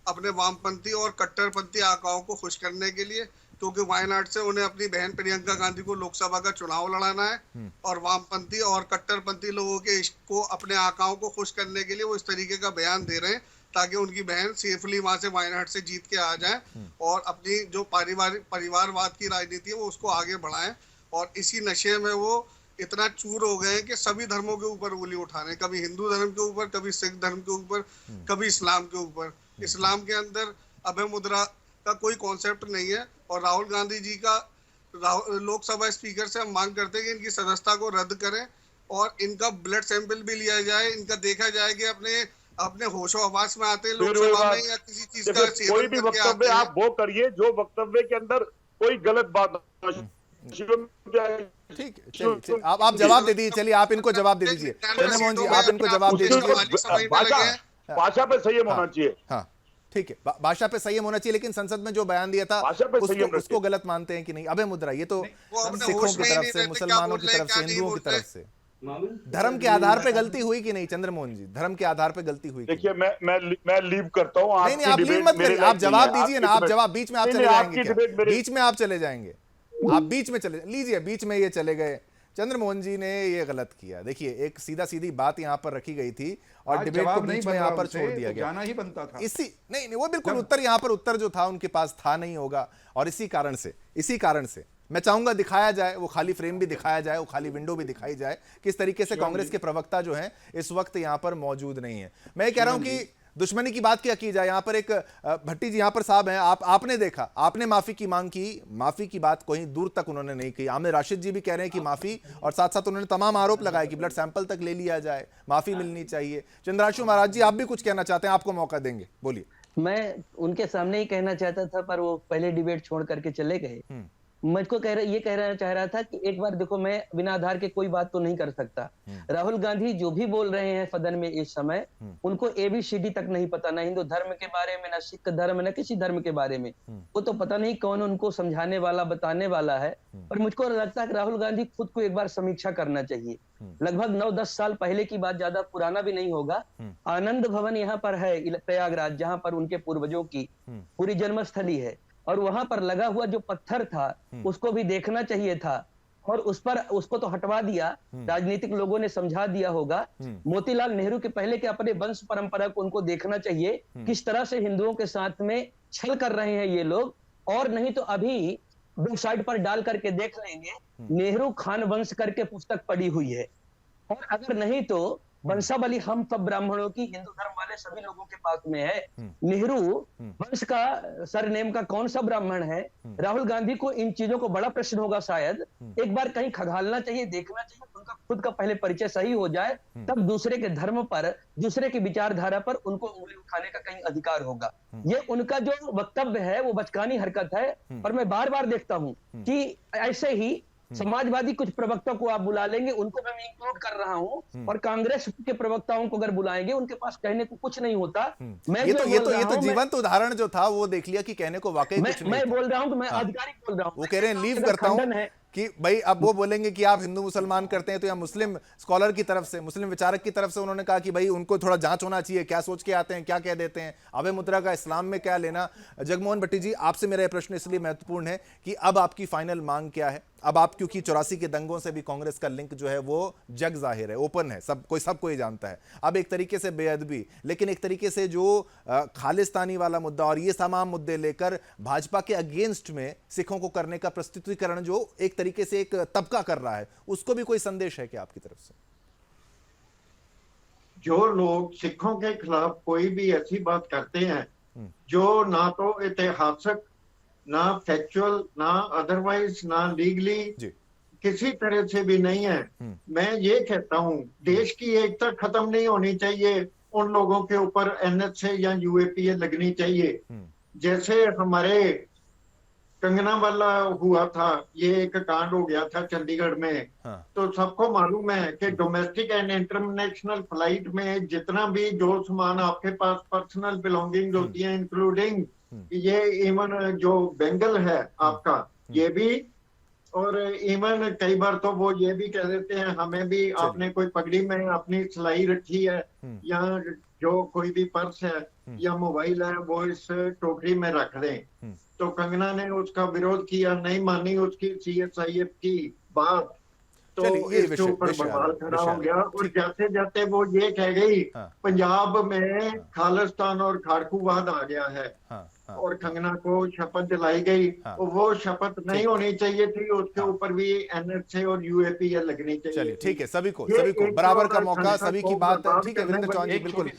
अपने वामपंथी और कट्टरपंथी आकाओं को खुश करने के लिए। क्योंकि वायनाड से उन्हें अपनी बहन प्रियंका गांधी को लोकसभा का चुनाव लड़ाना है, और वामपंथी और कट्टरपंथी लोगों के इश्क को, अपने आकाओं को खुश करने के लिए वो इस तरीके का बयान दे रहे हैं ताकि उनकी बहन सेफली वहां से वायनाड से जीत के आ जाए और अपनी जो परिवारवाद की राजनीति है वो उसको आगे बढ़ाएं। और इसी नशे में वो इतना चूर हो गए हैं कि सभी धर्मों के ऊपर उंगली उठा रहे हैं, कभी हिंदू धर्म के ऊपर, कभी सिख धर्म के ऊपर, कभी इस्लाम के ऊपर। इस्लाम के अंदर अभय मुद्रा का कोई कॉन्सेप्ट नहीं है। और राहुल गांधी जी का लोकसभा स्पीकर से हम मांग करते हैं कि इनकी सदस्यता को रद्द करें और इनका ब्लड सैंपल भी लिया जाए, इनका देखा जाए कि अपने होशो हवास में आते हैं लोकसभा में या किसी चीज का कोई भी वक्तव्य आप वो करिए जो वक्तव्य के अंदर कोई गलत बात। ठीक है, आप जवाब दे दीजिए। चलिए, आप इनको जवाब दे दीजिए। चंद्रमोहन जी, आप इनको जवाब दे दीजिए। भाषा पे संयम होना चाहिए। हाँ, ठीक है, भाषा पे संयम होना चाहिए, लेकिन संसद में जो बयान दिया था उसको गलत मानते हैं कि नहीं? अभय मुद्रा ये तो सिखों की तरफ से, मुसलमानों की तरफ से, हिंदुओं की तरफ से धर्म के आधार पे गलती हुई कि नहीं? चंद्रमोहन जी, धर्म के आधार पे गलती हुई? देखिए, मैं लीव करता हूँ। नहीं, आप लीव मत करिए, आप जवाब दीजिए ना। आप जवाब बीच में आप चले जाएंगे क्या? बीच में आप चले जाएंगे, आप बीच में चले लीजिए। बीच में ये चले गए। चंद्रमोहन जी ने ये गलत किया। देखिए, एक सीधा सीधी बात यहाँ पर रखी गई थी और डिबेट को बीच में यहाँ पर छोड़ दिया गया। जाना ही बनता था। नहीं, वो बिल्कुल उत्तर यहाँ पर उत्तर जो था उनके पास था नहीं होगा। और इसी कारण से मैं चाहूंगा दिखाया जाए, वो खाली फ्रेम भी दिखाया जाए, वो खाली विंडो भी दिखाई जाए, किस तरीके से कांग्रेस के प्रवक्ता जो हैं इस वक्त यहाँ पर मौजूद नहीं है। मैं ये कह रहा हूं कि दुश्मनी की बात क्या की जाए। यहाँ पर एक भट्टी जी यहाँ पर साहब हैं, आपने देखा, आपने माफी की मांग की, माफी की बात कोई दूर तक उन्होंने नहीं की। आमिर राशिद जी भी कह रहे हैं कि माफी, और साथ साथ उन्होंने तमाम आरोप लगाए कि ब्लड सैंपल तक ले लिया जाए, माफी मिलनी चाहिए। चंद्राशु महाराज जी, आप भी कुछ कहना चाहते हैं? आपको मौका देंगे, बोलिए। मैं उनके सामने ही कहना चाहता था, पर वो पहले डिबेट छोड़ करके चले गए। मुझको ये कहना चाह रहा था कि एक बार देखो, मैं बिना आधार के कोई बात तो नहीं कर सकता। राहुल गांधी जो भी बोल रहे हैं सदन में इस समय, उनको ABCD तक नहीं पता, ना हिंदू धर्म के बारे में, ना सिख धर्म, ना किसी धर्म के बारे में। वो तो पता नहीं कौन उनको समझाने वाला, बताने वाला है। पर मुझको लगता है कि राहुल गांधी खुद को एक बार समीक्षा करना चाहिए। लगभग 9-10 साल पहले की बात, ज्यादा पुराना भी नहीं होगा। आनंद भवन यहाँ पर है प्रयागराज, जहाँ पर उनके पूर्वजों की पूरी जन्मस्थली है, और वहां पर लगा हुआ जो पत्थर था उसको भी देखना चाहिए था, और उसको तो हटवा दिया। राजनीतिक लोगों ने समझा दिया होगा। मोतीलाल नेहरू के पहले के अपने वंश परंपरा को उनको देखना चाहिए, किस तरह से हिंदुओं के साथ में छल कर रहे हैं ये लोग। और नहीं तो अभी वेबसाइट पर डाल करके देख लेंगे, नेहरू खान वंश करके पुस्तक पड़ी हुई है। और अगर नहीं तो वंशावली हम सब ब्राह्मणों की, हिंदू धर्म वाले सभी लोगों के पास में है। नेहरू वंश का सरनेम का कौन सा ब्राह्मण है? राहुल गांधी को इन चीजों को बड़ा प्रश्न होगा शायद। एक बार कहीं खंगालना चाहिए, देखना चाहिए, उनका खुद का पहले परिचय सही हो जाए, तब दूसरे के धर्म पर, दूसरे की विचारधारा पर उनको उंगली उठाने का कहीं अधिकार होगा। ये उनका जो वक्तव्य है वो बचकानी हरकत है। और मैं बार बार देखता हूं कि ऐसे ही समाजवादी कुछ प्रवक्ता को आप बुला लेंगे, उनको मैं इंक्लूड कर रहा हूं, और कांग्रेस के प्रवक्ताओं को अगर बुलाएंगे, उनके पास कहने को कुछ नहीं होता। मैं ये तो जीवंत उदाहरण जो था वो देख लिया कि कहने को वाकई कुछ नहीं। मैं बोल रहा हूं कि मैं आधिकारिक बोल रहा हूं, वो कह रहे हैं लीव करता हूं कि भाई अब वो बोलेंगे कि आप हिंदू मुसलमान करते हैं, तो या मुस्लिम स्कॉलर की तरफ से, मुस्लिम विचारक की तरफ से उन्होंने कहा कि भाई उनको थोड़ा जांच होना चाहिए, क्या सोच के आते हैं, क्या कह देते हैं, अभय मुद्रा का इस्लाम में क्या लेना। जगमोहन भट्टी जी, आपसे मेरा यह प्रश्न इसलिए महत्वपूर्ण है कि अब आपकी फाइनल मांग क्या है? अब आप, क्योंकि 84 के दंगों से भी कांग्रेस का लिंक जो है वो जग जाहिर है, ओपन है, सबको ही जानता है। अब एक तरीके से बेअदबी, लेकिन एक तरीके से जो खालिस्तानी वाला मुद्दा और ये तमाम मुद्दे लेकर भाजपा के अगेंस्ट में सिखों को करने का प्रस्तुतिकरण जो एक तरीके से एक तबका कर रहा है, उसको भी कोई संदेश है क्या आपकी तरफ से? जो लोग सिखों के खिलाफ कोई भी ऐसी बात करते हैं जो ना तो ऐतिहासिक, ना फैक्चुअल, ना अदरवाइज, ना लीगली किसी तरह से भी नहीं है, मैं ये कहता हूं देश की एकता खत्म नहीं होनी चाहिए, उन लोगों के ऊपर एनएचए या यूएपीए लगनी चाहिए। जैसे हमारे कंगना वाला हुआ था, ये एक कांड हो गया था चंडीगढ़ में। तो सबको मालूम है कि डोमेस्टिक एंड इंटरनेशनल फ्लाइट में जितना भी जो सामान आपके पास पर्सनल बिलोंगिंग होती है, इंक्लूडिंग ये इवन जो बेंगल है आपका, ये भी, और इवन कई बार तो वो ये भी कह देते हैं हमें भी आपने कोई पगड़ी में अपनी सिलाई रखी है, या जो कोई भी पर्स है या मोबाइल है वो इस टोकरी में रख दें। तो कंगना ने उसका विरोध किया, नहीं मानी उसकी सीएसआईएफ की बात, तो इसके ऊपर बवाल खड़ा हो गया। और जाते जाते वो ये कह गई पंजाब में खालिस्तान और खाड़कूवाद आ गया है, और कंगना को शपथ दिलाई गई, और वो शपथ नहीं होनी चाहिए थी, उसके ऊपर भी एनएचए और यूएपीए लगनी चाहिए। ठीक है, सभी को बराबर का मौका, सभी की बात। ठीक है वीरेंद्र चौहान जी, बिल्कुल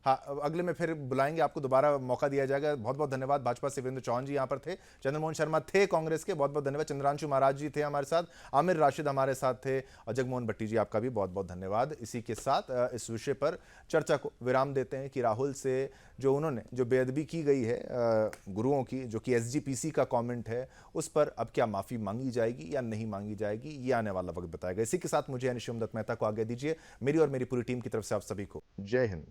अगले में फिर बुलाएंगे आपको, दोबारा मौका दिया जाएगा। बहुत बहुत धन्यवाद। भाजपा से वीरेंद्र चौहान जी यहाँ पर थे, चंद्रमोहन शर्मा थे कांग्रेस के, बहुत बहुत धन्यवाद। चंद्रांशु महाराज जी थे हमारे साथ, आमिर राशिद हमारे साथ थे, और जगमोहन भट्टी जी आपका भी बहुत बहुत धन्यवाद। इसी के साथ इस विषय पर चर्चा को विराम देते हैं कि राहुल से जो बेअदबी की गई है गुरुओं की, जो कि एसजीपीसी का कमेंट है, उस पर अब क्या माफी मांगी जाएगी या नहीं मांगी जाएगी, ये आने वाला वक्त बताएगा। इसी के साथ मुझे यानी शिवम दत्त मेहता को आगे दीजिए। मेरी और मेरी पूरी टीम की तरफ से आप सभी को जय हिंद।